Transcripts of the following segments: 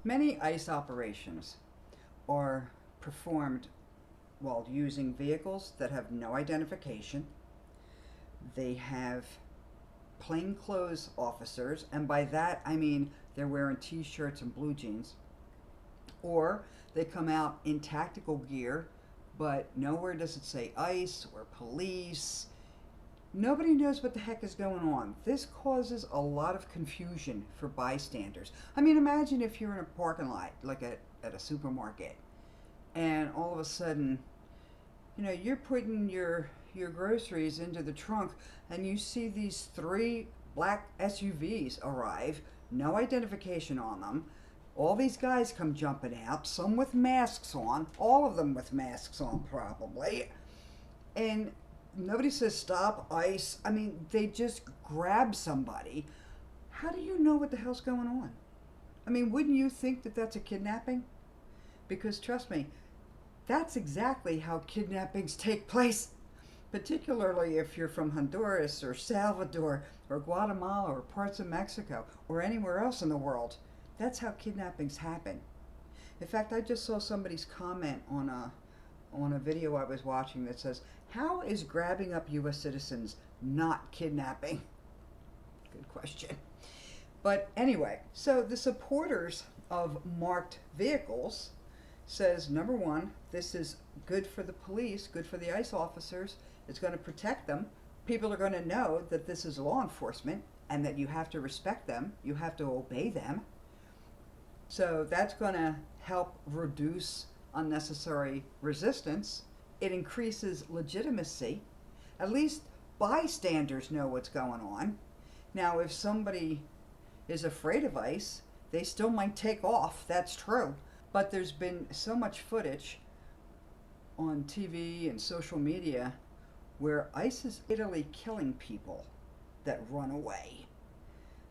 Many ICE operations are performed while using vehicles that have no identification. They have plainclothes officers, and by that I mean they're wearing t-shirts and blue jeans, or they come out in tactical gear, but nowhere does it say ICE or police. Nobody knows what the heck is going on. This causes a lot of confusion for bystanders. I mean, imagine if you're in a parking lot, like at a supermarket, and all of a sudden, you're putting your groceries into the trunk, and you see these three black SUVs arrive, no identification on them. All these guys come jumping out, some with masks on, all of them with masks on probably, and nobody says stop, ICE. I mean, they just grab somebody. How do you know what the hell's going on? I mean, wouldn't you think that that's a kidnapping? Because trust me, that's exactly how kidnappings take place, particularly if you're from Honduras or Salvador or Guatemala or parts of Mexico or anywhere else in the world. That's how kidnappings happen. In fact, I just saw somebody's comment on a video I was watching that says, how is grabbing up U.S. citizens not kidnapping? Good question. But anyway, so the supporters of marked vehicles says, number one, this is good for the police, good for the ICE officers. It's going to protect them. People are going to know that this is law enforcement and that you have to respect them. You have to obey them. So that's going to help reduce unnecessary resistance. It increases legitimacy. At least bystanders know what's going on. Now, if somebody is afraid of ICE, they still might take off. That's true. But there's been so much footage on TV and social media where ICE is literally killing people that run away.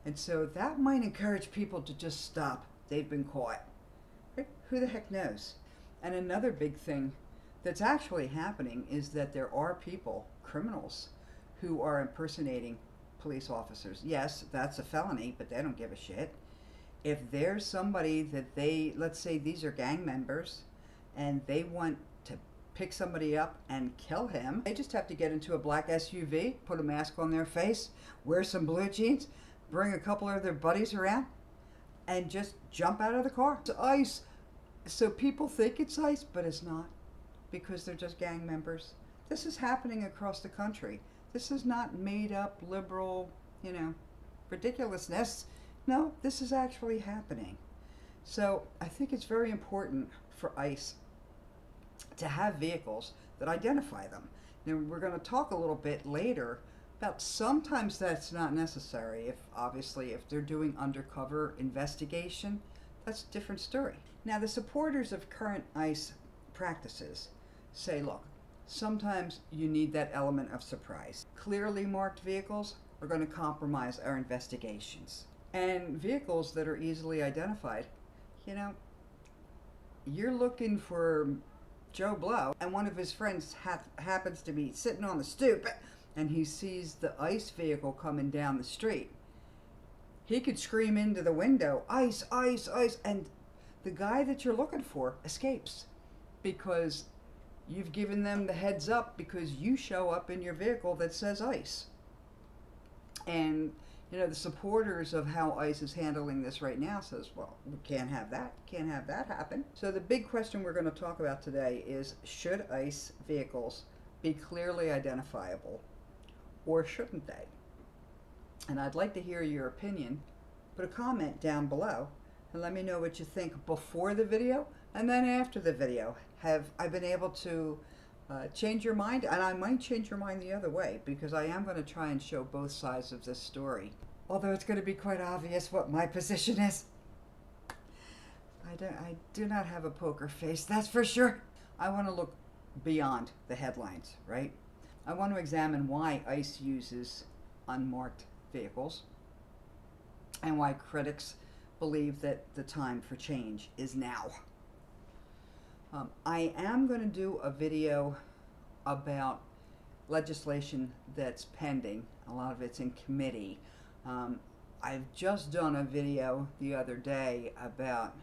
And so that might encourage people to just stop. They've been caught. Who the heck knows? And another big thing that's actually happening is that there are people, criminals, who are impersonating police officers. Yes, that's a felony, but they don't give a shit. If there's somebody that let's say these are gang members, and they want to pick somebody up and kill him, they just have to get into a black SUV, put a mask on their face, wear some blue jeans, bring a couple of their buddies around, and just jump out of the car. It's ICE. So people think it's ICE, but it's not, because they're just gang members. This is happening across the country. This is not made up liberal, ridiculousness. No, this is actually happening. So I think it's very important for ICE to have vehicles that identify them. Now, we're going to talk a little bit later about sometimes that's not necessary. If they're doing undercover investigation, that's a different story. Now, the supporters of current ICE practices say, look, sometimes you need that element of surprise. Clearly marked vehicles are going to compromise our investigations. And vehicles that are easily identified, you're looking for Joe Blow, and one of his friends happens to be sitting on the stoop, and he sees the ICE vehicle coming down the street. He could scream into the window, ICE, ICE, ICE, and the guy that you're looking for escapes because you've given them the heads up, because you show up in your vehicle that says ICE. And the supporters of how ICE is handling this right now says, well, we can't have that happen. So the big question we're going to talk about today is, should ICE vehicles be clearly identifiable, or shouldn't they? And I'd like to hear your opinion. Put a comment down below and let me know what you think before the video and then after the video. Have I been able to change your mind? And I might change your mind the other way, because I am going to try and show both sides of this story. Although it's going to be quite obvious what my position is. I do not have a poker face, that's for sure. I want to look beyond the headlines, right? I want to examine why ICE uses unmarked vehicles and why critics believe that the time for change is now. I am going to do a video about legislation that's pending. A lot of it's in committee. I've just done a video the other day about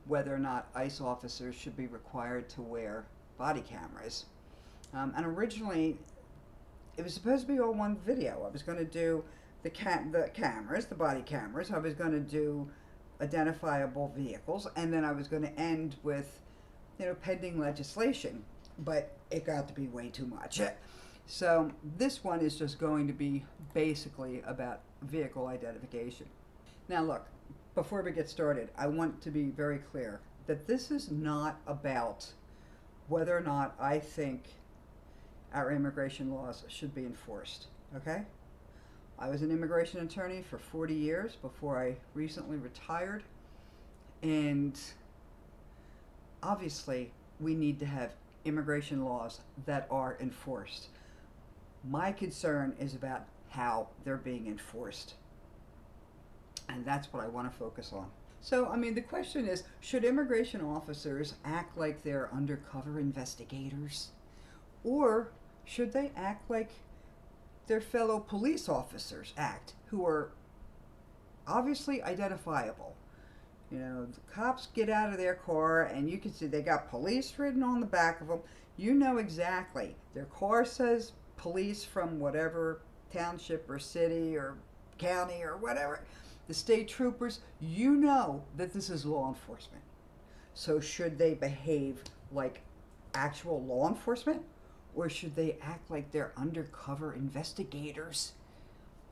whether or not ICE officers should be required to wear body cameras. And originally, it was supposed to be all one video. I was going to do the cameras, the body cameras. I was going to do identifiable vehicles, and then I was going to end with, pending legislation. But it got to be way too much. So this one is just going to be basically about vehicle identification. Now look, before we get started, I want to be very clear that this is not about whether or not I think our immigration laws should be enforced, okay? I was an immigration attorney for 40 years before I recently retired, and obviously we need to have immigration laws that are enforced. My concern is about how they're being enforced, and that's what I want to focus on. So, the question is, should immigration officers act like they're undercover investigators? Or should they act like their fellow police officers act, who are obviously identifiable? The cops get out of their car and you can see they got police written on the back of them. You know exactly. Their car says police from whatever township or city or county or whatever. The state troopers, you know that this is law enforcement. So should they behave like actual law enforcement? Or should they act like they're undercover investigators?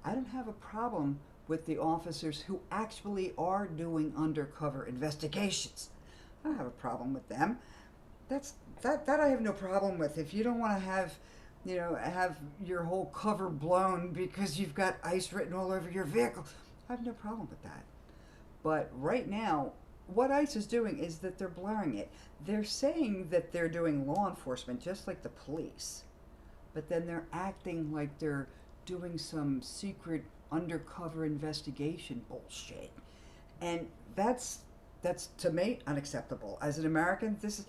I don't have a problem with the officers who actually are doing undercover investigations. I don't have a problem with them. That I have no problem with. If you don't want to have your whole cover blown because you've got ICE written all over your vehicle, I have no problem with that. But right now, what ICE is doing is that they're blurring it. They're saying that they're doing law enforcement just like the police, but then they're acting like they're doing some secret undercover investigation bullshit. And that's to me unacceptable. As an American, this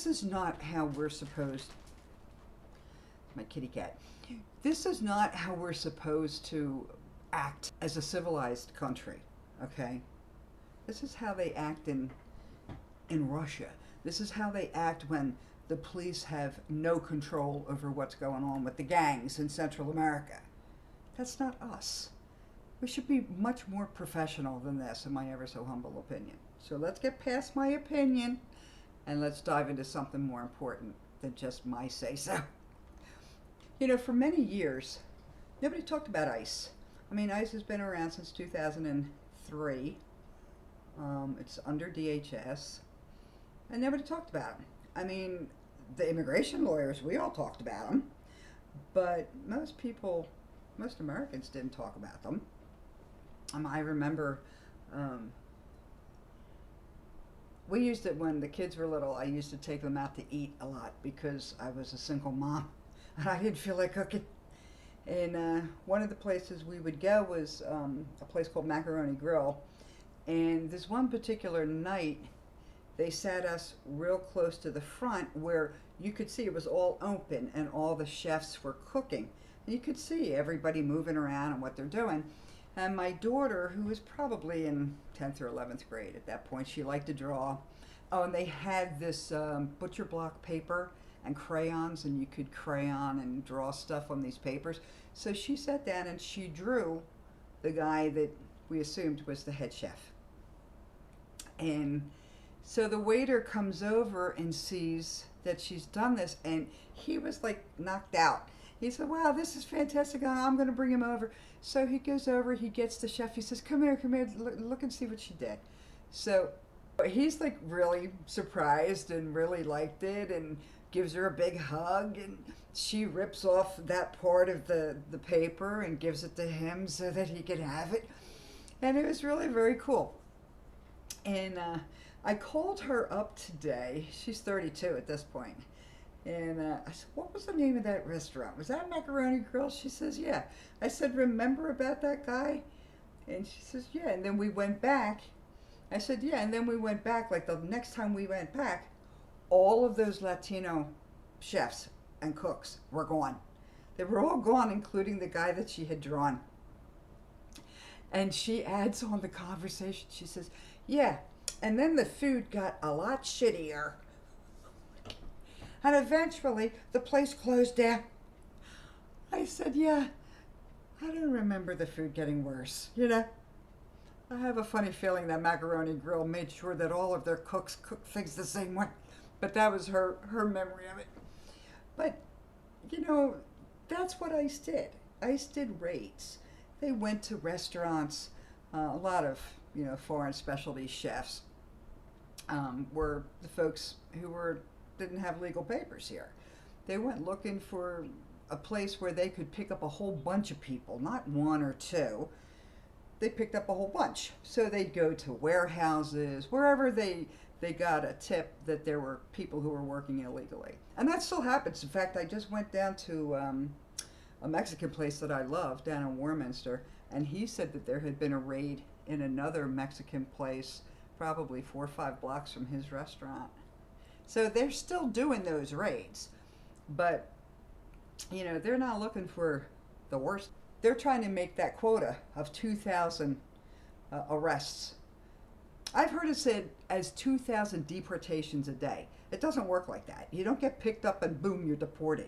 is not how we're supposed, my kitty cat. This is not how we're supposed to act as a civilized country, okay? This is how they act in Russia. This is how they act when the police have no control over what's going on with the gangs in Central America. That's not us. We should be much more professional than this, in my ever so humble opinion. So let's get past my opinion and let's dive into something more important than just my say-so. For many years, nobody talked about ICE. ICE has been around since 2003. It's under DHS, and nobody talked about them. The immigration lawyers, we all talked about them, but most Americans didn't talk about them. I remember we used it when the kids were little. I used to take them out to eat a lot because I was a single mom and I didn't feel like cooking. And one of the places we would go was a place called Macaroni Grill. And this one particular night, they sat us real close to the front where you could see it was all open and all the chefs were cooking. And you could see everybody moving around and what they're doing. And my daughter, who was probably in 10th or 11th grade at that point, she liked to draw. Oh, and they had this butcher block paper and crayons, and you could crayon and draw stuff on these papers. So she sat down and she drew the guy that we assumed was the head chef. And so the waiter comes over and sees that she's done this, and he was like knocked out. He said, wow, this is fantastic. I'm going to bring him over. So he goes over, he gets the chef. He says, come here, look and see what she did. So he's like really surprised and really liked it and gives her a big hug. And she rips off that part of the paper and gives it to him so that he could have it. And it was really very cool. And I called her up today. She's 32 at this point. And I said, what was the name of that restaurant? Was that Macaroni Grill? She says, yeah. I said, remember about that guy? And she says, yeah. And then we went back. I said, yeah. And then we went back. Like the next time we went back, all of those Latino chefs and cooks were gone. They were all gone, including the guy that she had drawn. And she adds on the conversation. She says, yeah, And then the food got a lot shittier. And eventually the place closed down. I said, yeah, I don't remember the food getting worse, you know? I have a funny feeling that Macaroni Grill made sure that all of their cooks cooked things the same way. But that was her memory of it. But, you know, that's what ICE did. ICE did raids. They went to restaurants. A lot of, you know, foreign specialty chefs were the folks who didn't have legal papers here. They went looking for a place where they could pick up a whole bunch of people, not one or two. They picked up a whole bunch. So they'd go to warehouses, wherever they got a tip that there were people who were working illegally. And that still happens. In fact, I just went down to a Mexican place that I love down in Warminster, and he said that there had been a raid in another Mexican place probably 4 or 5 blocks from his restaurant. So they're still doing those raids. But, you know, they're not looking for the worst. They're trying to make that quota of 2,000 arrests. I've heard it said as 2,000 deportations a day. It doesn't work like that. You don't get picked up and boom, you're deported.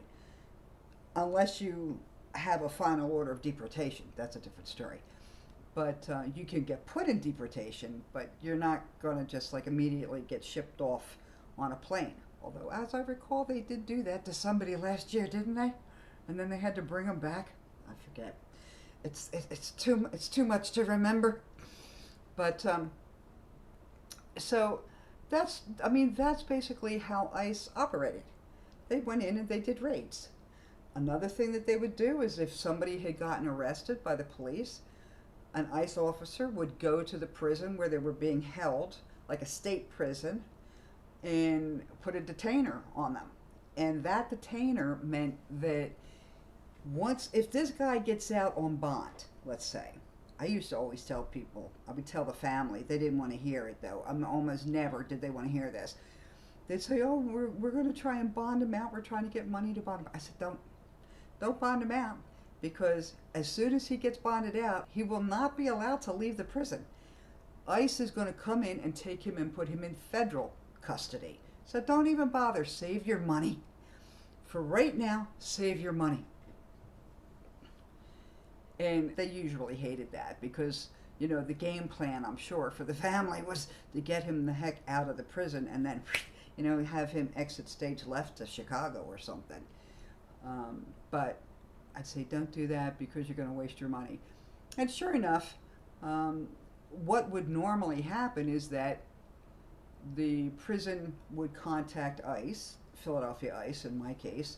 Unless you have a final order of deportation. That's a different story. But you can get put in deportation, but you're not going to just like immediately get shipped off on a plane. Although, as I recall, they did do that to somebody last year, didn't they? And then they had to bring them back. I forget. It's too much to remember. But so that's basically how ICE operated. They went in and they did raids. Another thing that they would do is if somebody had gotten arrested by the police, an ICE officer would go to the prison where they were being held, like a state prison, and put a detainer on them. And that detainer meant that if this guy gets out on bond, let's say, I used to always tell people, I would tell the family, they didn't want to hear it though. Almost never did they want to hear this. They'd say, oh, we're going to try and bond him out. We're trying to get money to bond him out. I said, don't bond him out, because as soon as he gets bonded out, he will not be allowed to leave the prison. ICE is going to come in and take him and put him in federal custody. So don't even bother. Save your money. For right now, save your money. And they usually hated that because, you know, the game plan, I'm sure, for the family was to get him the heck out of the prison and then, you know, have him exit stage left to Chicago or something. But I'd say don't do that because you're going to waste your money. And sure enough, what would normally happen is that the prison would contact ICE, Philadelphia ICE in my case,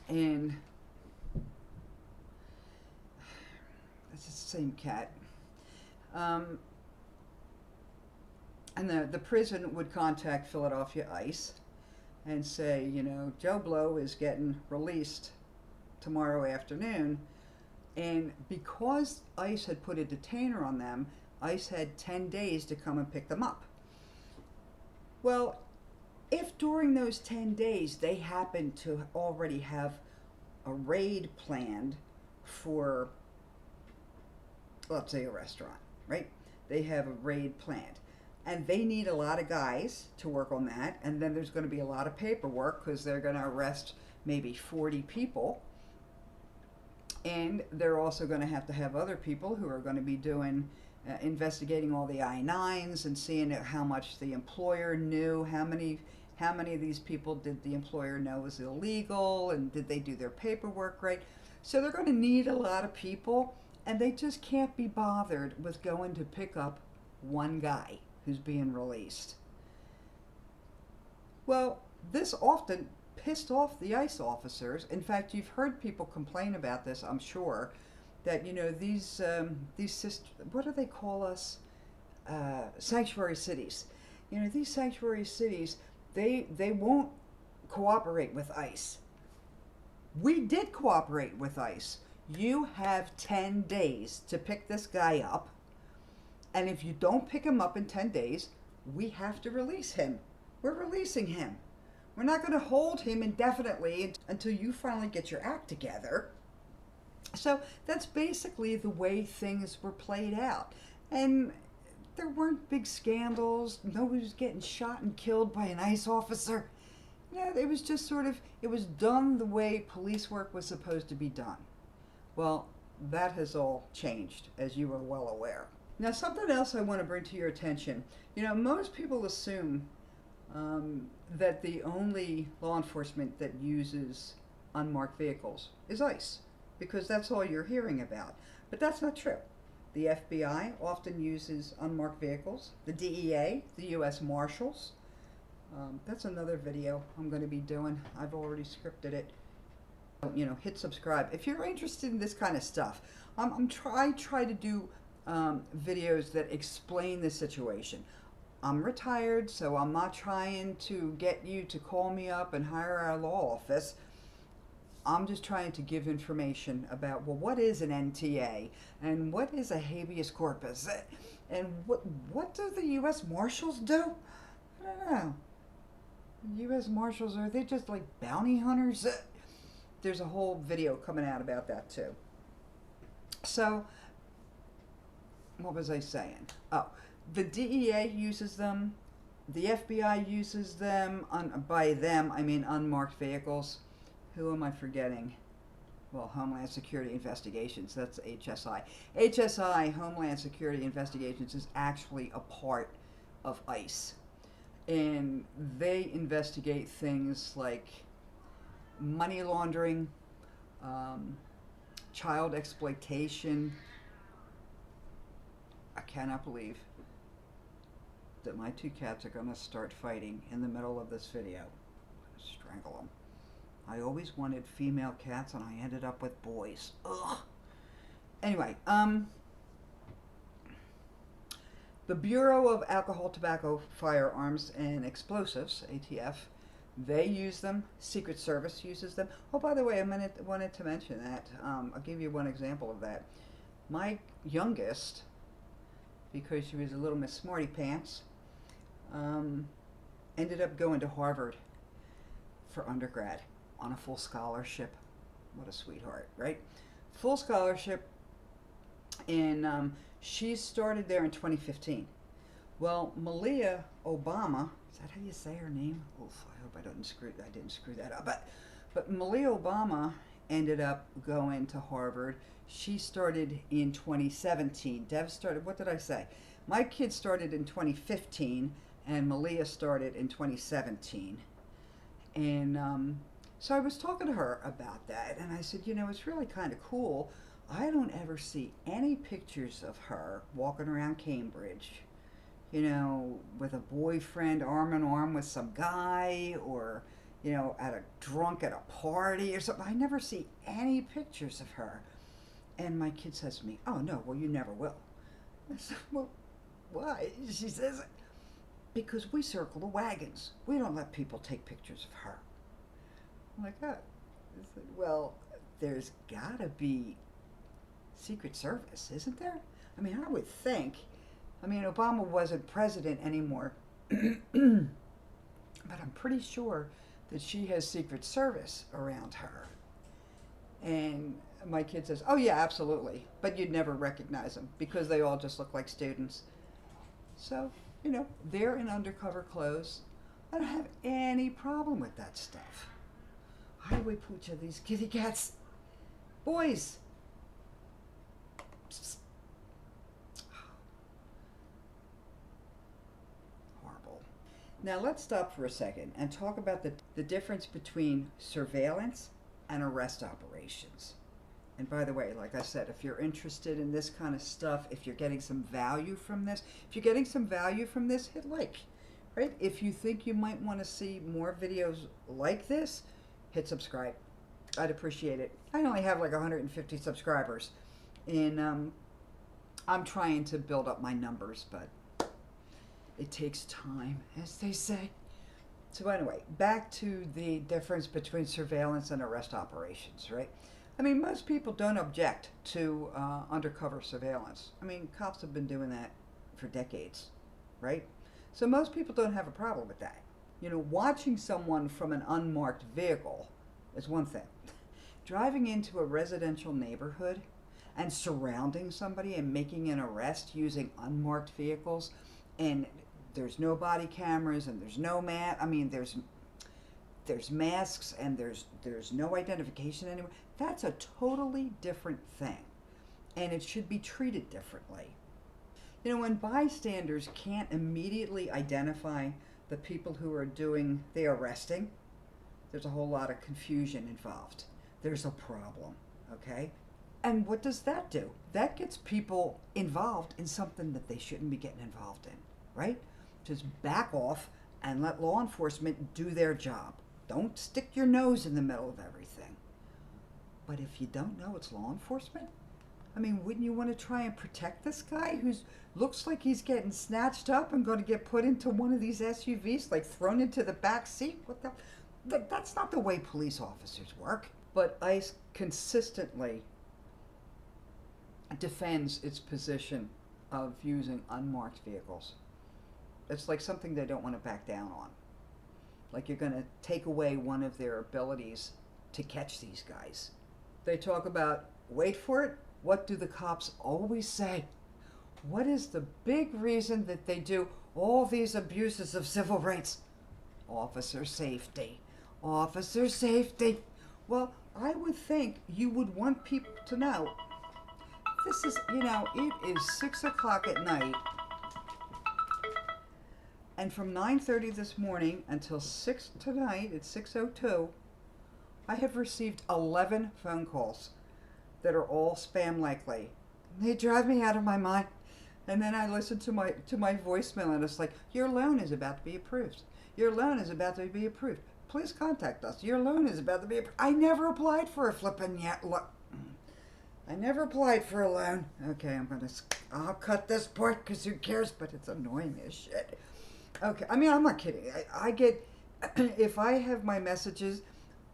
and it's the same cat. And the prison would contact Philadelphia ICE and say, you know, Joe Blow is getting released tomorrow afternoon. And because ICE had put a detainer on them, ICE had 10 days to come and pick them up. Well, if during those 10 days they happened to already have a raid planned for, let's say, a restaurant, right? They have a raid planned. And they need a lot of guys to work on that. And then there's going to be a lot of paperwork because they're going to arrest maybe 40 people. And they're also going to have other people who are going to be doing, investigating all the I-9s and seeing how much the employer knew, how many of these people did the employer know was illegal, and did they do their paperwork right. So they're going to need a lot of people, and they just can't be bothered with going to pick up one guy who's being released. Well, this often pissed off the ICE officers. In fact, you've heard people complain about this, I'm sure, that, you know, these what do they call us? Sanctuary cities. You know, these sanctuary cities, they won't cooperate with ICE. We did cooperate with ICE. You have 10 days to pick this guy up. And if you don't pick him up in 10 days, we have to release him. We're releasing him. We're not going to hold him indefinitely until you finally get your act together. So that's basically the way things were played out. And There weren't big scandals. Nobody was getting shot and killed by an ICE officer. Yeah, it was just sort of, it was done the way police work was supposed to be done. Well, that has all changed, as you are well aware. Now, something else I want to bring to your attention. Most people assume that the only law enforcement that uses unmarked vehicles is ICE, because that's all you're hearing about. But that's not true. The FBI often uses unmarked vehicles. The DEA, the U.S. Marshals. That's another video I'm going to be doing. I've already scripted it. Hit subscribe if you're interested in this kind of stuff. I try to do videos that explain the situation. I'm retired, so I'm not trying to get you to call me up and hire our law office. I'm just trying to give information about, well, what is an NTA and what is a habeas corpus and what do the U.S. Marshals do? I don't know. U.S. Marshals, are they just like bounty hunters? There's a whole video coming out about that too. So, what was I saying? Oh, the DEA uses them. The FBI uses them. By them, I mean unmarked vehicles. Who am I forgetting? Well, Homeland Security Investigations, that's HSI. HSI, Homeland Security Investigations, is actually a part of ICE. And they investigate things like money laundering, child exploitation. I cannot believe that my two cats are going to start fighting in the middle of this video. I'm going to strangle them. I always wanted female cats, and I ended up with boys. Ugh. Anyway, the Bureau of Alcohol, Tobacco, Firearms, and Explosives, ATF, they use them. Secret Service uses them. Oh, by the way, I wanted to mention that. I'll give you one example of that. My youngest, because she was a little Miss Smarty Pants, ended up going to Harvard for undergrad on a full scholarship. What a sweetheart, right? Full scholarship, and she started there in 2015. Well, Malia Obama, is that how you say her name? Oof, I hope I didn't screw that up. But Malia Obama ended up going to Harvard. She started in 2017. Dev started, what did I say? My kid started in 2015, and Malia started in 2017. And so I was talking to her about that, and I said, it's really kind of cool. I don't ever see any pictures of her walking around Cambridge, with a boyfriend arm in arm with some guy, or, drunk at a party or something. I never see any pictures of her. And my kid says to me, oh, no, well, you never will. I said, well, why? She says, because we circle the wagons. We don't let people take pictures of her. I'm like, oh. I said, well, there's got to be Secret Service, isn't there? I mean, I would think. I mean, Obama wasn't president anymore, but I'm pretty sure that she has Secret Service around her. And my kid says, oh, yeah, absolutely. But you'd never recognize them because they all just look like students. So, they're in undercover clothes. I don't have any problem with that stuff. How do we pooch these kitty cats? Boys! Psst. Horrible. Now let's stop for a second and talk about the difference between surveillance and arrest operations. And by the way, like I said, if you're interested in this kind of stuff, if you're getting some value from this, hit like, right? If you think you might want to see more videos like this, hit subscribe. I'd appreciate it. I only have like 150 subscribers, and I'm trying to build up my numbers, but it takes time, as they say. So anyway, back to the difference between surveillance and arrest operations, right? I mean, most people don't object to undercover surveillance. I mean, cops have been doing that for decades, right? So most people don't have a problem with that. Watching someone from an unmarked vehicle is one thing. Driving into a residential neighborhood and surrounding somebody and making an arrest using unmarked vehicles, and there's no body cameras and there's no there's masks and there's no identification anywhere. That's a totally different thing, and it should be treated differently. When bystanders can't immediately identify the people who are doing the arresting, there's a whole lot of confusion involved. There's a problem, okay? And what does that do? That gets people involved in something that they shouldn't be getting involved in, right? Just back off and let law enforcement do their job. Don't stick your nose in the middle of everything. But if you don't know it's law enforcement, wouldn't you want to try and protect this guy who looks like he's getting snatched up and going to get put into one of these SUVs, like thrown into the back seat? That's not the way police officers work. But ICE consistently defends its position of using unmarked vehicles. It's like something they don't want to back down on. Like you're going to take away one of their abilities to catch these guys. They talk about, wait for it, what do the cops always say? What is the big reason that they do all these abuses of civil rights? Officer safety. Officer safety. Well, I would think you would want people to know this is, it is 6 o'clock at night, and from 9:30 this morning until 6 tonight at 6:02, I have received 11 phone calls that are all spam likely. They drive me out of my mind. And then I listen to my voicemail, and it's like, your loan is about to be approved. Your loan is about to be approved. Please contact us. Your loan is about to be approved. I never applied for a flippin' I never applied for a loan. Okay, I'll cut this part because who cares, but it's annoying as shit. Okay, I'm not kidding. I get, if I have my messages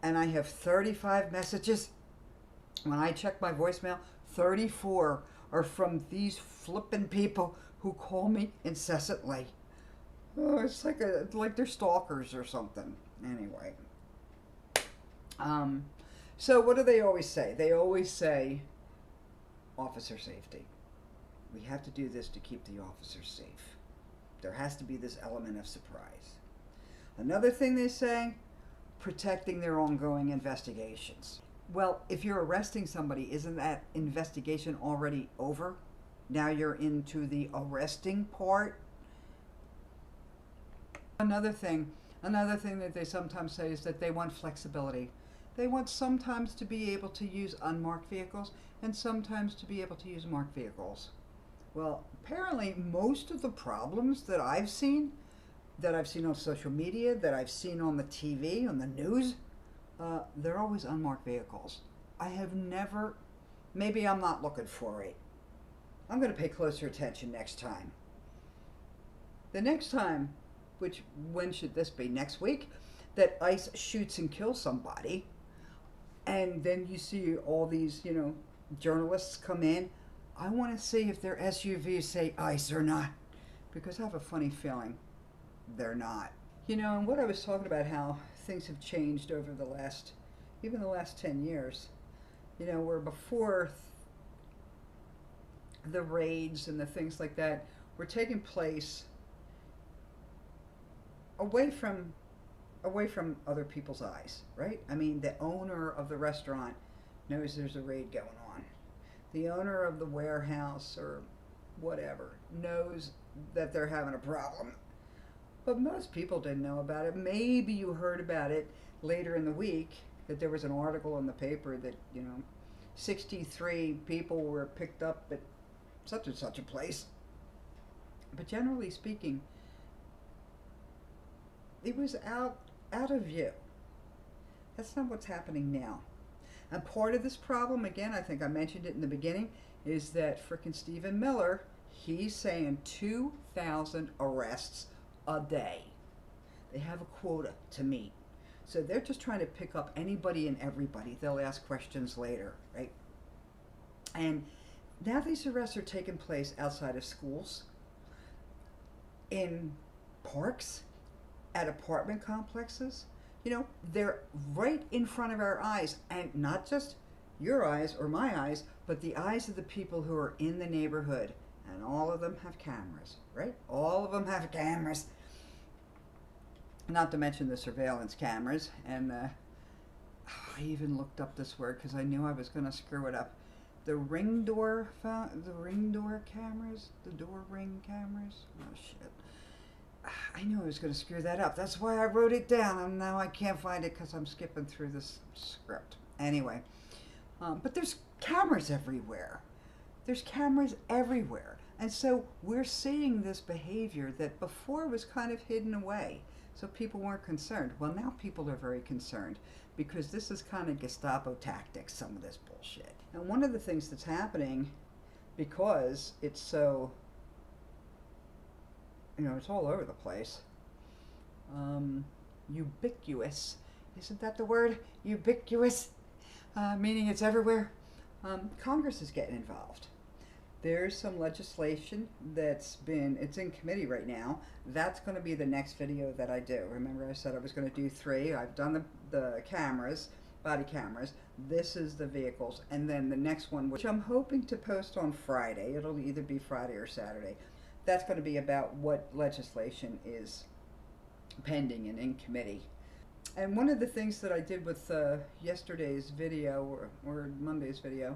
and I have 35 messages, when I check my voicemail, 34 are from these flippin' people who call me incessantly. Oh, it's like they're stalkers or something. Anyway. So what do they always say? They always say, officer safety. We have to do this to keep the officers safe. There has to be this element of surprise. Another thing they say, protecting their ongoing investigations. Well, if you're arresting somebody, isn't that investigation already over? Now you're into the arresting part. Another thing that they sometimes say is that they want flexibility. They want sometimes to be able to use unmarked vehicles and sometimes to be able to use marked vehicles. Well, apparently most of the problems that I've seen on social media, that I've seen on the TV, on the news, they're always unmarked vehicles. I have never, maybe I'm not looking for it. I'm going to pay closer attention next time. The next time, when should this be? Next week? That ICE shoots and kills somebody, and then you see all these, journalists come in. I want to see if their SUVs say ICE or not, because I have a funny feeling they're not. And what I was talking about, how things have changed over the last 10 years. Where before the raids and the things like that were taking place away from other people's eyes, right? The owner of the restaurant knows there's a raid going on. The owner of the warehouse or whatever knows that they're having a problem. But most people didn't know about it. Maybe you heard about it later in the week, that there was an article in the paper that, 63 people were picked up at such and such a place. But generally speaking, it was out of view. That's not what's happening now. And part of this problem, again, I think I mentioned it in the beginning, is that frickin' Stephen Miller, he's saying 2,000 arrests a day. They have a quota to meet. So they're just trying to pick up anybody and everybody. They'll ask questions later, right? And now these arrests are taking place outside of schools, in parks, at apartment complexes. They're right in front of our eyes, and not just, your eyes or my eyes, but the eyes of the people who are in the neighborhood. And all of them have cameras, right? All of them have cameras. Not to mention the surveillance cameras. And I even looked up this word because I knew I was going to screw it up. The ring door cameras? The door ring cameras? Oh, shit. I knew I was going to screw that up. That's why I wrote it down, and now I can't find it because I'm skipping through this script. Anyway, but there's cameras everywhere. There's cameras everywhere. And so we're seeing this behavior that before was kind of hidden away. So people weren't concerned. Well, now people are very concerned because this is kind of Gestapo tactics, some of this bullshit. And one of the things that's happening, because it's so, it's all over the place, ubiquitous. Isn't that the word? Ubiquitous, meaning it's everywhere. Congress is getting involved. There's some legislation it's in committee right now. That's going to be the next video that I do. Remember I said I was going to do 3. I've done the cameras, body cameras. This is the vehicles. And then the next one, which I'm hoping to post on Friday. It'll either be Friday or Saturday. That's going to be about what legislation is pending and in committee. And one of the things that I did with yesterday's video or Monday's video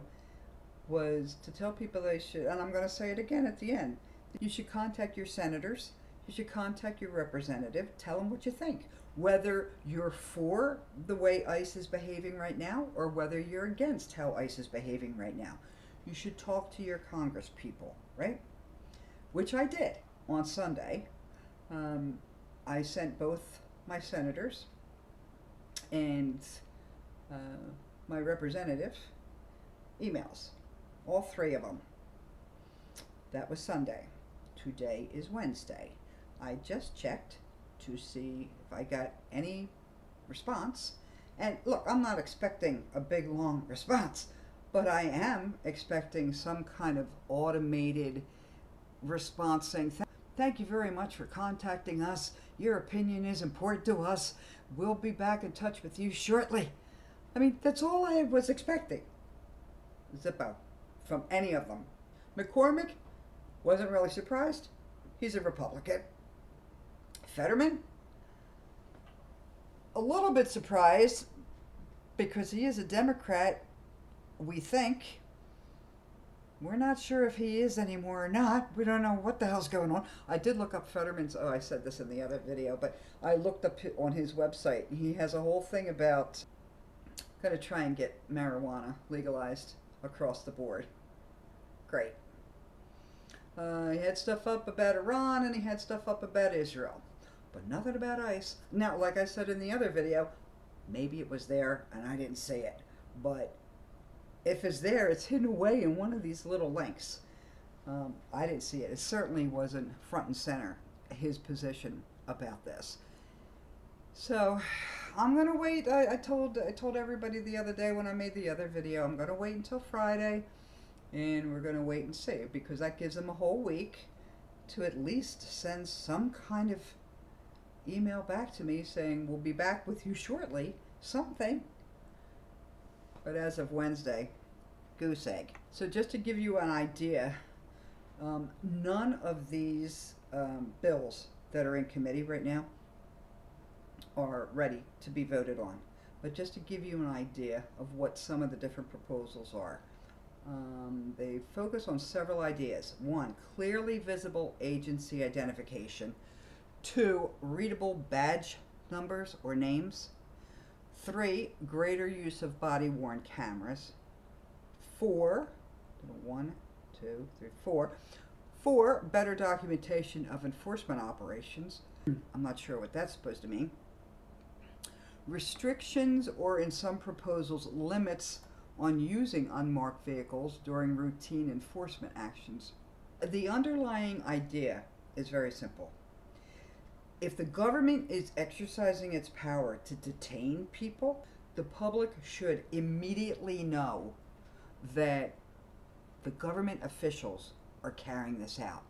was to tell people they should, and I'm going to say it again at the end, you should contact your senators, you should contact your representative, tell them what you think. Whether you're for the way ICE is behaving right now or whether you're against how ICE is behaving right now. You should talk to your Congress people, right? Which I did on Sunday. I sent both my senators and my representative emails. All 3 of them. That was Sunday. Today is Wednesday. I just checked to see if I got any response. And look, I'm not expecting a big, long response, but I am expecting some kind of automated response saying, thank you very much for contacting us. Your opinion is important to us. We'll be back in touch with you shortly. I mean, that's all I was expecting. Zippo. From any of them. McCormick, wasn't really surprised. He's a Republican. Fetterman, a little bit surprised because he is a Democrat, we think. We're not sure if he is anymore or not. We don't know what the hell's going on. I did look up Fetterman's, I said this in the other video, but I looked up on his website. He has a whole thing about going to try and get marijuana legalized across the board. Great. He had stuff up about Iran and he had stuff up about Israel, but nothing about ICE. Now, like I said in the other video, maybe it was there and I didn't see it, but if it's there, it's hidden away in one of these little links. I didn't see it. It certainly wasn't front and center, his position about this. So I'm going to wait. I told everybody the other day when I made the other video, I'm going to wait until Friday, and we're going to wait and see, because that gives them a whole week to at least send some kind of email back to me saying, we'll be back with you shortly, something. But as of Wednesday, goose egg. So just to give you an idea, none of these bills that are in committee right now are ready to be voted on. But just to give you an idea of what some of the different proposals are. They focus on several ideas. 1, clearly visible agency identification. 2, readable badge numbers or names. 3, greater use of body-worn cameras. 4, 4, better documentation of enforcement operations. I'm not sure what that's supposed to mean. Restrictions, or in some proposals, limits on using unmarked vehicles during routine enforcement actions. The underlying idea is very simple. If the government is exercising its power to detain people, the public should immediately know that the government officials are carrying this out.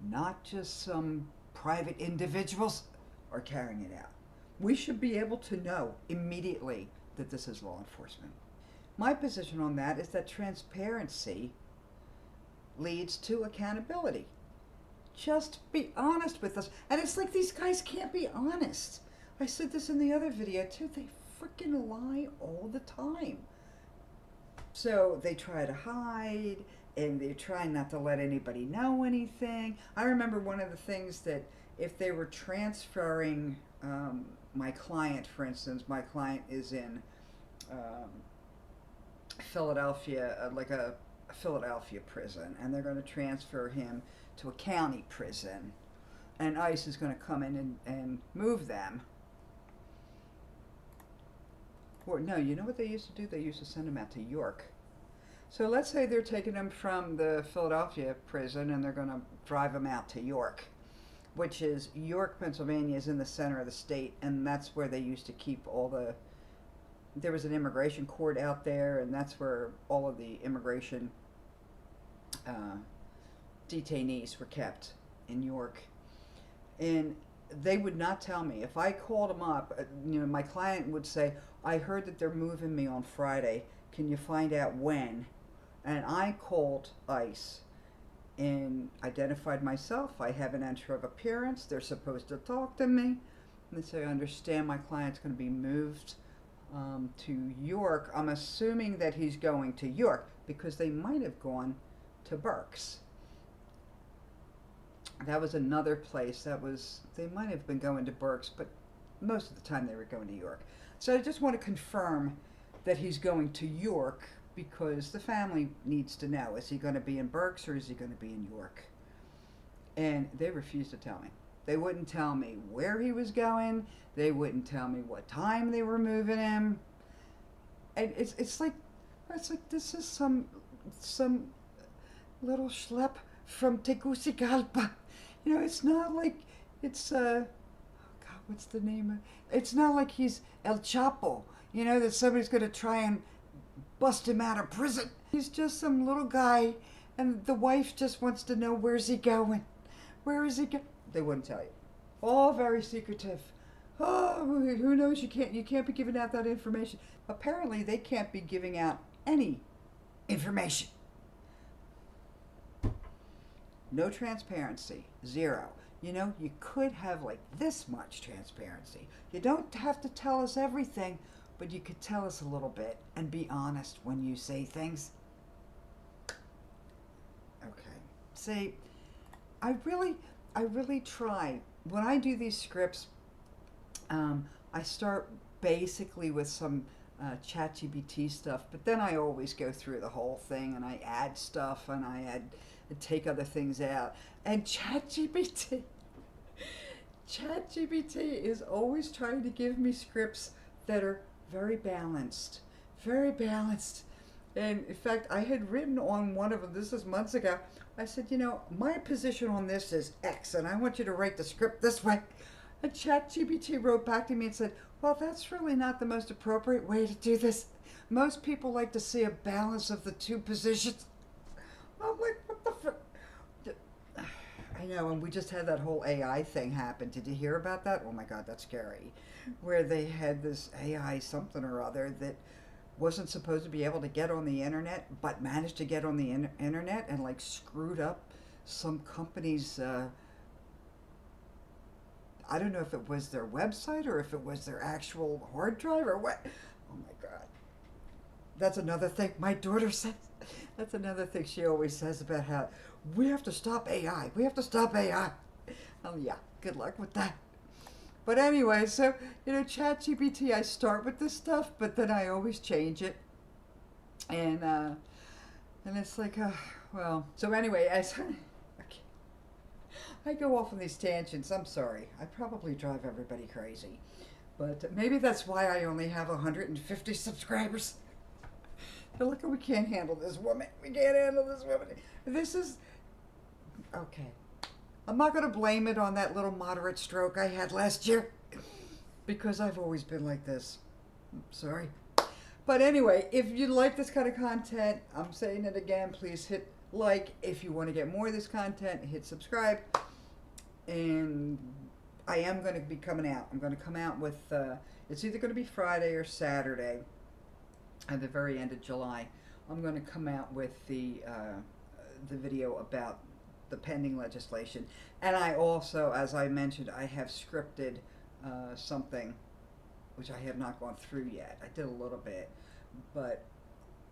Not just some private individuals are carrying it out. We should be able to know immediately that this is law enforcement. My position on that is that transparency leads to accountability. Just be honest with us. And it's like these guys can't be honest. I said this in the other video too. They freaking lie all the time. So they try to hide and they try not to let anybody know anything. I remember one of the things that if they were transferring my client, for instance, my client is in Philadelphia, like a Philadelphia prison, and they're going to transfer him to a county prison, and ICE is going to come in and move them. Or no, you know what they used to do? They used to send them out to York. So let's say they're taking them from the Philadelphia prison and they're going to drive them out to York, which is York, Pennsylvania is in the center of the state, and that's where they used to keep all the, there was an immigration court out there, and that's where all of the immigration detainees were kept in York. And they would not tell me. If I called them up, my client would say, I heard that they're moving me on Friday. Can you find out when? And I called ICE and identified myself. I have an entry of appearance. They're supposed to talk to me. And they say, I understand my client's going to be moved to York. I'm assuming that he's going to York because they might have gone to Berks. That was another place that was, they might have been going to Berks, but most of the time they were going to York. So I just want to confirm that he's going to York because the family needs to know, is he going to be in Berks or is he going to be in York? And they refused to tell me. They wouldn't tell me where he was going. They wouldn't tell me what time they were moving him. And it's like this is some little schlep from Tegucigalpa. It's not like it's God, what's the name of? It's not like he's El Chapo. That somebody's going to try and bust him out of prison. He's just some little guy, and the wife just wants to know, where's he going? Where is he going? They wouldn't tell you. All very secretive. Oh, who knows? You can't be giving out that information. Apparently, they can't be giving out any information. No transparency. Zero. You could have like this much transparency. You don't have to tell us everything, but you could tell us a little bit and be honest when you say things. Okay. See, I really try. When I do these scripts, I start basically with some ChatGPT stuff, but then I always go through the whole thing and I add stuff and I take other things out. And ChatGPT is always trying to give me scripts that are very balanced. Very balanced. And in fact, I had written on one of them, this is months ago, I said, my position on this is X, and I want you to write the script this way. And ChatGPT wrote back to me and said, well, that's really not the most appropriate way to do this. Most people like to see a balance of the two positions. I'm like, what the frick? I know, and we just had that whole AI thing happen. Did you hear about that? Oh my God, that's scary. Where they had this AI something or other that wasn't supposed to be able to get on the internet, but managed to get on the internet and like screwed up some company's, I don't know if it was their website or if it was their actual hard drive or what. Oh my God. That's another thing my daughter says. That's another thing she always says about how we have to stop AI. We have to stop AI. Yeah, good luck with that. But anyway, so, ChatGPT, I start with this stuff, but then I always change it. And it's like, well. So anyway, I go off on these tangents. I'm sorry. I probably drive everybody crazy. But maybe that's why I only have 150 subscribers. They're like, we can't handle this woman. We can't handle this woman. This is, okay. I'm not going to blame it on that little moderate stroke I had last year. Because I've always been like this. Sorry. But anyway, if you like this kind of content, I'm saying it again, please hit like. If you want to get more of this content, hit subscribe. And I am going to be coming out. I'm going to come out with, it's either going to be Friday or Saturday. at the very end of July, I'm going to come out with the video about the pending legislation. And I also, as I mentioned, I have scripted something which I have not gone through yet. I did a little bit, but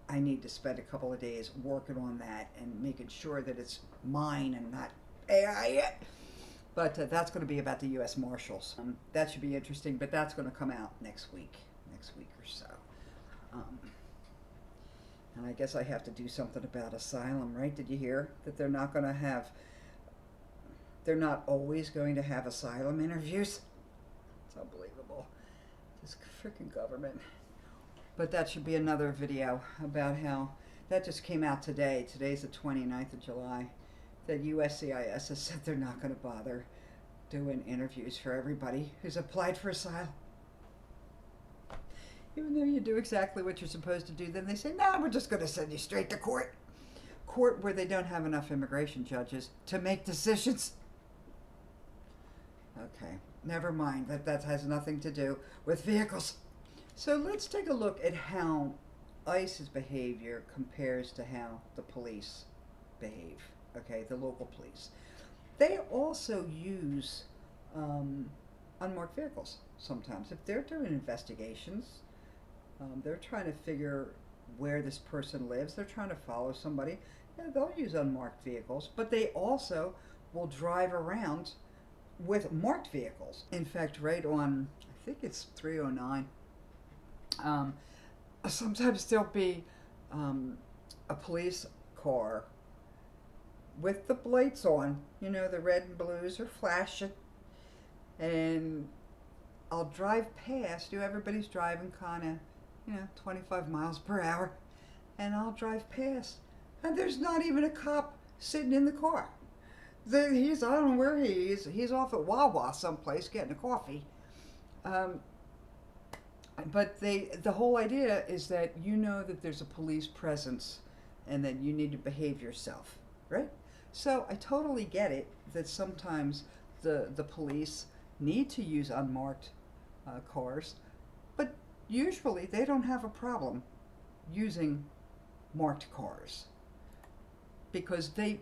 I need to spend a couple of days working on that and making sure that it's mine and not AI yet. But that's going to be about the U.S. Marshals. That should be interesting, but that's going to come out next week or so. And I guess I have to do something about asylum, right? Did you hear that they're not always going to have asylum interviews? It's unbelievable. This freaking government. But that should be another video about how that just came out today. Today's the 29th of July. That USCIS has said they're not going to bother doing interviews for everybody who's applied for asylum. Even though you do exactly what you're supposed to do, then they say, no, we're just going to send you straight to court. Court where they don't have enough immigration judges to make decisions. Okay, never mind. That has nothing to do with vehicles. So let's take a look at how ICE's behavior compares to how the police behave. Okay, the local police. They also use unmarked vehicles sometimes. If they're doing investigations, they're trying to figure where this person lives, they're trying to follow somebody, yeah, they'll use unmarked vehicles, but they also will drive around with marked vehicles. In fact, right on, I think it's 309, sometimes there'll be a police car with the lights on, you know, the red and blues are flashing, and I'll drive past, everybody's driving kind of, 25 miles per hour, and I'll drive past, and there's not even a cop sitting in the car. I don't know where he is. He's off at Wawa someplace getting a coffee. But the whole idea is that you know that there's a police presence and that you need to behave yourself, right? So I totally get it that sometimes the police need to use unmarked cars, but usually they don't have a problem using marked cars because they,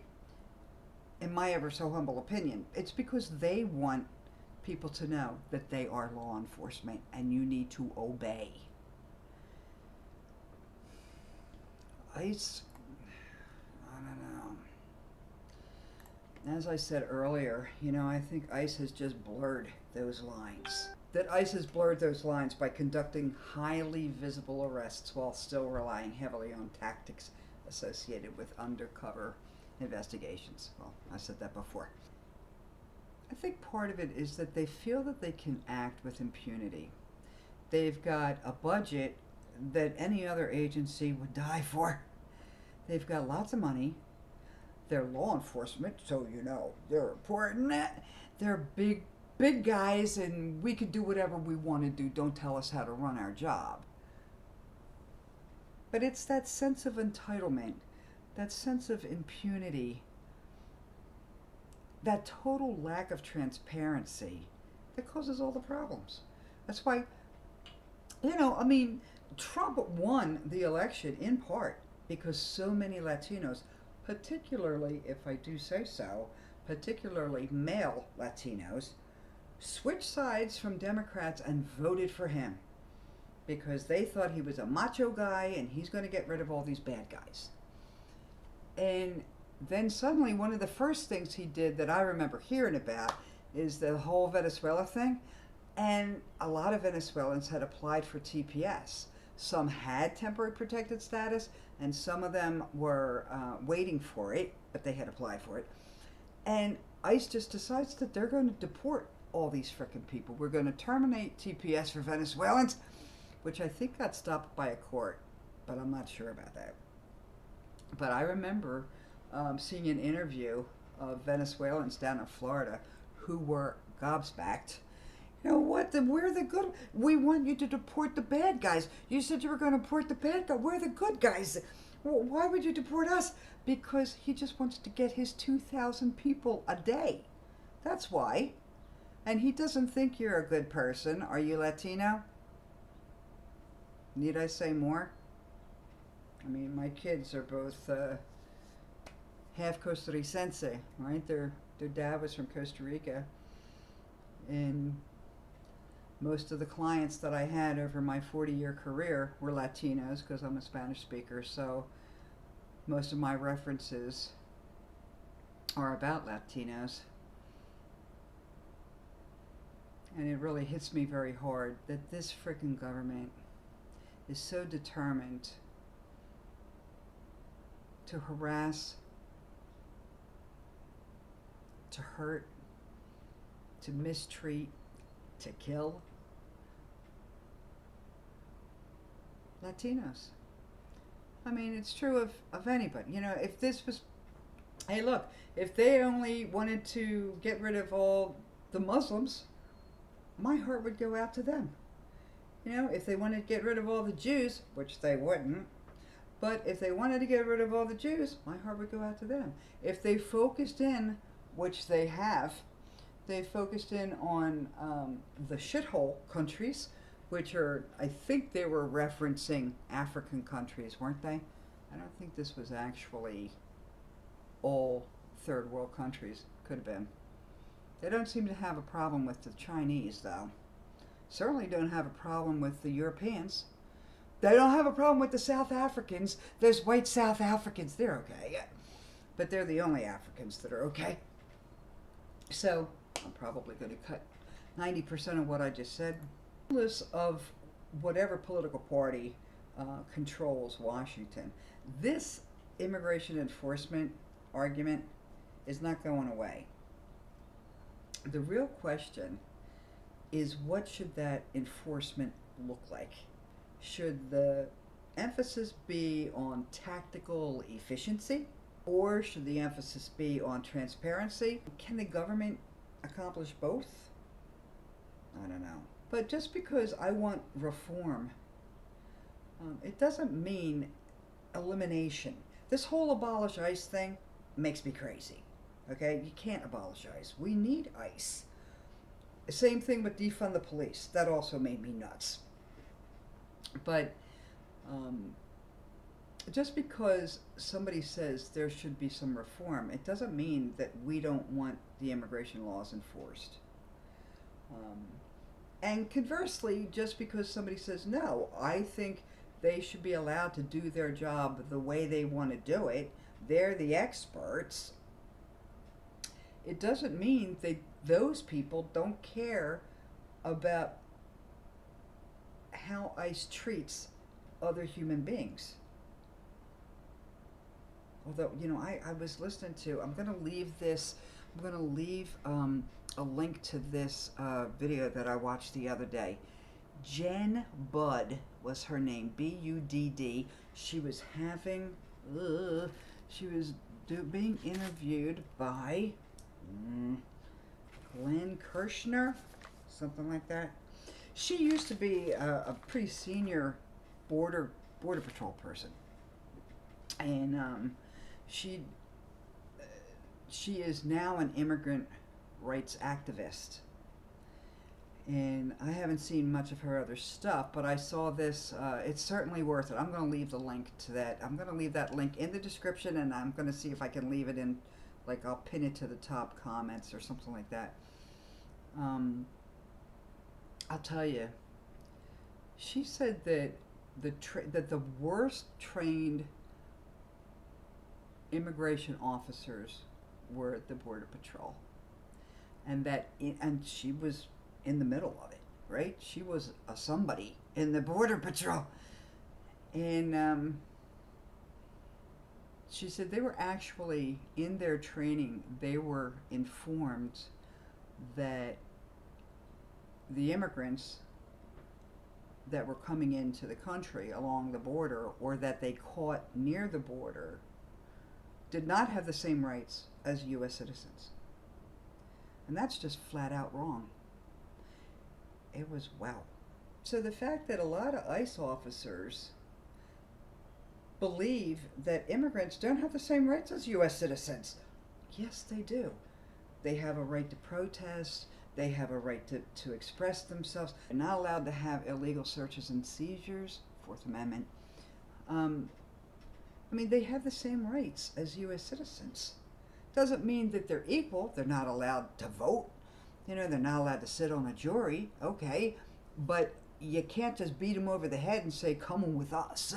in my ever so humble opinion, it's because they want people to know that they are law enforcement and you need to obey. ICE, I don't know. As I said earlier, I think ICE has just blurred those lines. That ICE has blurred those lines by conducting highly visible arrests while still relying heavily on tactics associated with undercover investigations. Well, I said that before. I think part of it is that they feel that they can act with impunity. They've got a budget that any other agency would die for. They've got lots of money. They're law enforcement, so they're important. They're big guys, and we can do whatever we want to do. Don't tell us how to run our job. But it's that sense of entitlement, that sense of impunity, that total lack of transparency that causes all the problems. That's why, Trump won the election in part because so many Latinos, particularly, if I do say so, particularly male Latinos, switched sides from Democrats and voted for him because they thought he was a macho guy and he's going to get rid of all these bad guys. And then suddenly one of the first things he did that I remember hearing about is the whole Venezuela thing. And a lot of Venezuelans had applied for TPS. Some had temporary protected status, and some of them were waiting for it, but they had applied for it. And ICE just decides that they're going to deport all these frickin' people. We're going to terminate TPS for Venezuelans, which I think got stopped by a court, but I'm not sure about that. But I remember seeing an interview of Venezuelans down in Florida who were gobsmacked. We're the good. We want you to deport the bad guys. You said you were going to deport the bad guys. We're the good guys. Why would you deport us? Because he just wants to get his 2,000 people a day. That's why. And he doesn't think you're a good person. Are you Latino? Need I say more? I mean, my kids are both half Costarricense, right? Their dad was from Costa Rica, and most of the clients that I had over my 40-year career were Latinos because I'm a Spanish speaker, so most of my references are about Latinos. And it really hits me very hard that this frickin' government is so determined to harass, to hurt, to mistreat, to kill Latinos. I mean, it's true of anybody. You know, if this was, hey, look, if they only wanted to get rid of all the Muslims, my heart would go out to them. You know, if they wanted to get rid of all the Jews, which they wouldn't, but if they wanted to get rid of all the Jews, my heart would go out to them. If they focused in, which they have, they focused in on the shithole countries, which are, I think they were referencing African countries, weren't they? I don't think this was actually all third world countries. Could have been. They don't seem to have a problem with the Chinese, though. Certainly don't have a problem with the Europeans. They don't have a problem with the South Africans. There's white South Africans. They're okay. But they're the only Africans that are okay. So I'm probably going to cut 90% of what I just said. Regardless of whatever political party controls Washington, this immigration enforcement argument is not going away. The real question is, what should that enforcement look like? Should the emphasis be on tactical efficiency, or should the emphasis be on transparency? Can the government accomplish both? I don't know. But just because I want reform, it doesn't mean elimination. This whole abolish ICE thing makes me crazy. Okay? You can't abolish ICE. We need ICE. Same thing with defund the police. That also made me nuts. But just because somebody says there should be some reform, it doesn't mean that we don't want the immigration laws enforced. And conversely, just because somebody says, no, I think they should be allowed to do their job the way they want to do it, they're the experts, it doesn't mean that those people don't care about how ICE treats other human beings. Although, you know, I was listening to, I'm going to leave a link to this video that I watched the other day. Jen Budd was her name, B-U-D-D. She was having, being interviewed by Glenn Kirshner, something like that. She used to be a pretty senior border patrol person, and she is now an immigrant rights activist. And I haven't seen much of her other stuff, but I saw this. It's certainly worth it. I'm going to leave the link to that. I'm going to leave that link in the description, and I'm going to see if I can leave it in, like I'll pin it to the top comments or something like that. I'll tell you, she said that that the worst trained immigration officers were at the Border Patrol, and and she was in the middle of it, right? She was a somebody in the Border Patrol, and she said they were actually, in their training, they were informed that the immigrants that were coming into the country along the border, or that they caught near the border, did not have the same rights as U.S. citizens. And that's just flat out wrong. It was wow. So the fact that a lot of ICE officers believe that immigrants don't have the same rights as U.S. citizens. Yes, they do. They have a right to protest. They have a right to express themselves. They're not allowed to have illegal searches and seizures, Fourth Amendment. I mean, they have the same rights as U.S. citizens. Doesn't mean that they're equal. They're not allowed to vote. You know, they're not allowed to sit on a jury. Okay, but you can't just beat them over the head and say, "Come with us."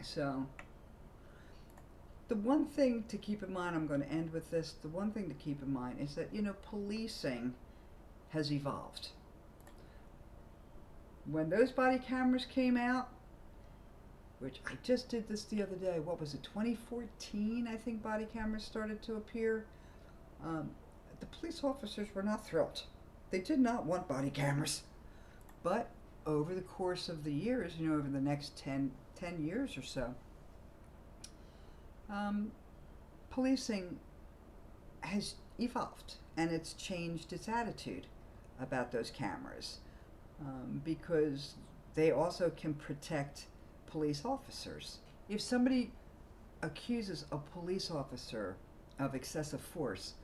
So, the one thing to keep in mind, I'm going to end with this. The one thing to keep in mind is that, you know, policing has evolved. When those body cameras came out, which I just did this the other day, what was it, 2014, I think body cameras started to appear. The police officers were not thrilled. They did not want body cameras. But over the course of the years, you know, over the next 10 years or so, policing has evolved and it's changed its attitude about those cameras, because they also can protect police officers. If somebody accuses a police officer of excessive force,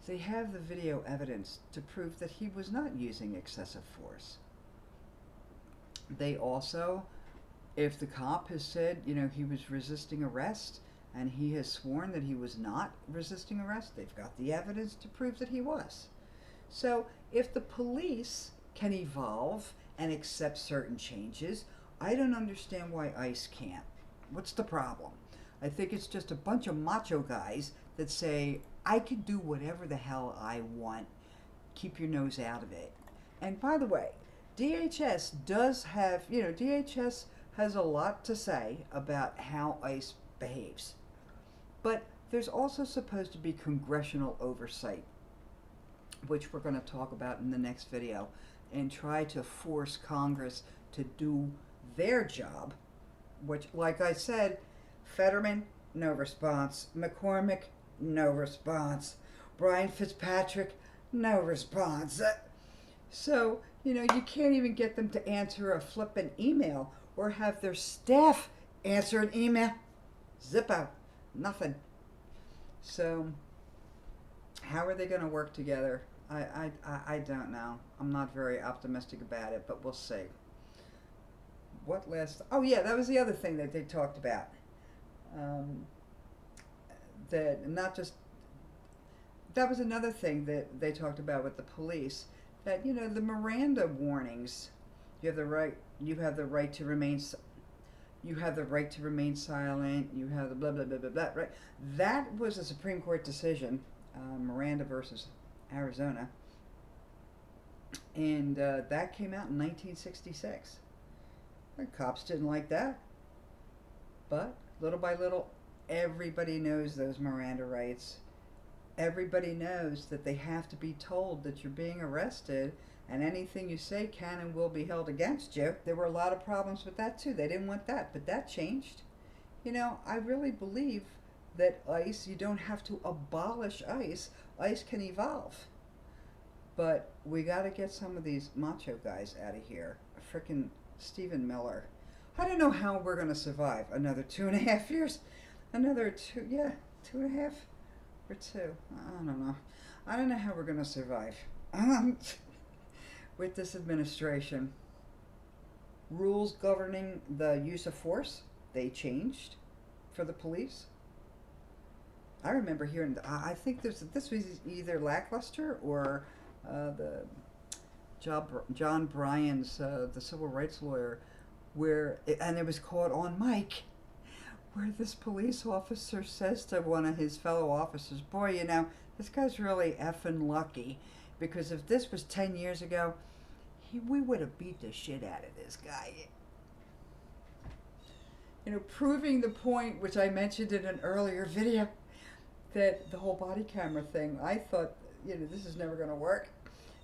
they have the video evidence to prove that he was not using excessive force. They also, if the cop has said, you know, he was resisting arrest and he has sworn that he was not resisting arrest, they've got the evidence to prove that he was. So if the police can evolve and accept certain changes, I don't understand why ICE can't. What's the problem? I think it's just a bunch of macho guys that say, I can do whatever the hell I want. Keep your nose out of it. And by the way, DHS does have, you know, DHS has a lot to say about how ICE behaves. But there's also supposed to be congressional oversight, which we're going to talk about in the next video, and try to force Congress to do their job, which, like I said, Fetterman, no response. McCormick, no response. Brian Fitzpatrick, no response. So, you know, you can't even get them to answer a flippant email or have their staff answer an email. Zippo, nothing. So, how are they going to work together? I don't know. I'm not very optimistic about it, but we'll see. What last? Oh yeah, that was the other thing that they talked about. That not just, that was another thing that they talked about with the police. That, you know, the Miranda warnings. You have the right to remain. You have the right to remain silent. You have the blah blah blah blah blah. Right. That was a Supreme Court decision, Miranda versus Arizona, and that came out in 1966. The cops didn't like that, but little by little, everybody knows those Miranda rights. Everybody knows that they have to be told that you're being arrested, and anything you say can and will be held against you. There were a lot of problems with that too. They didn't want that, but that changed. You know, I really believe that ICE, you don't have to abolish ICE. ICE can evolve. But we got to get some of these macho guys out of here. Frickin' Stephen Miller. I don't know how we're going to survive another 2.5 years. Another 2.5 or 2. I don't know. I don't know how we're going to survive with this administration. Rules governing the use of force, they changed for the police. I remember hearing, I think this was either lackluster or the John Bryan's, the civil rights lawyer, and it was caught on mic, where this police officer says to one of his fellow officers, boy, you know, this guy's really effing lucky, because if this was 10 years ago, we would have beat the shit out of this guy. You know, proving the point, which I mentioned in an earlier video, that the whole body camera thing, I thought, you know, this is never going to work.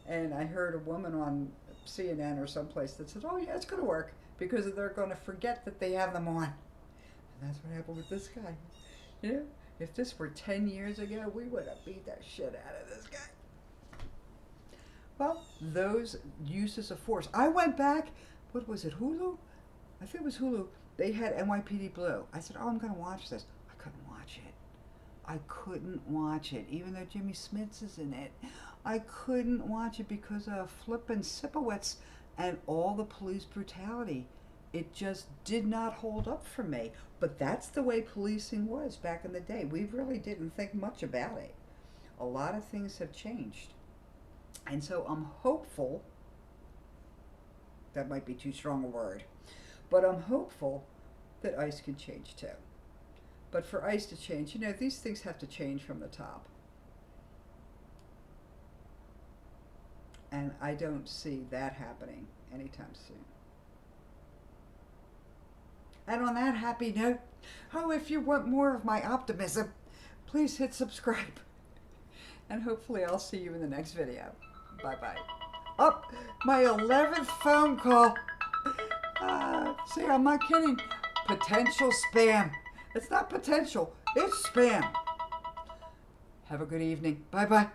And I heard a woman on CNN or someplace that said, oh yeah, it's going to work, because they're going to forget that they have them on. And that's what happened with this guy. You know, if this were 10 years ago, we would have beat that shit out of this guy. Well, those uses of force. I went back, what was it, Hulu? I think it was Hulu. They had NYPD Blue. I said, oh, I'm going to watch this. I couldn't watch it. I couldn't watch it, even though Jimmy Smits is in it. I couldn't watch it because of flippin' Sipowicz and all the police brutality It just did not hold up for me. But that's the way policing was back in the day. We really didn't think much about it. A lot of things have changed. And so I'm hopeful, that might be too strong a word, but I'm hopeful that ICE can change too. But for ICE to change, these things have to change from the top. And I don't see that happening anytime soon. And on that happy note, if you want more of my optimism, please hit subscribe. And hopefully I'll see you in the next video. Bye-bye. Oh, my 11th phone call. See, I'm not kidding. Potential spam. It's not potential, it's spam. Have a good evening. Bye-bye.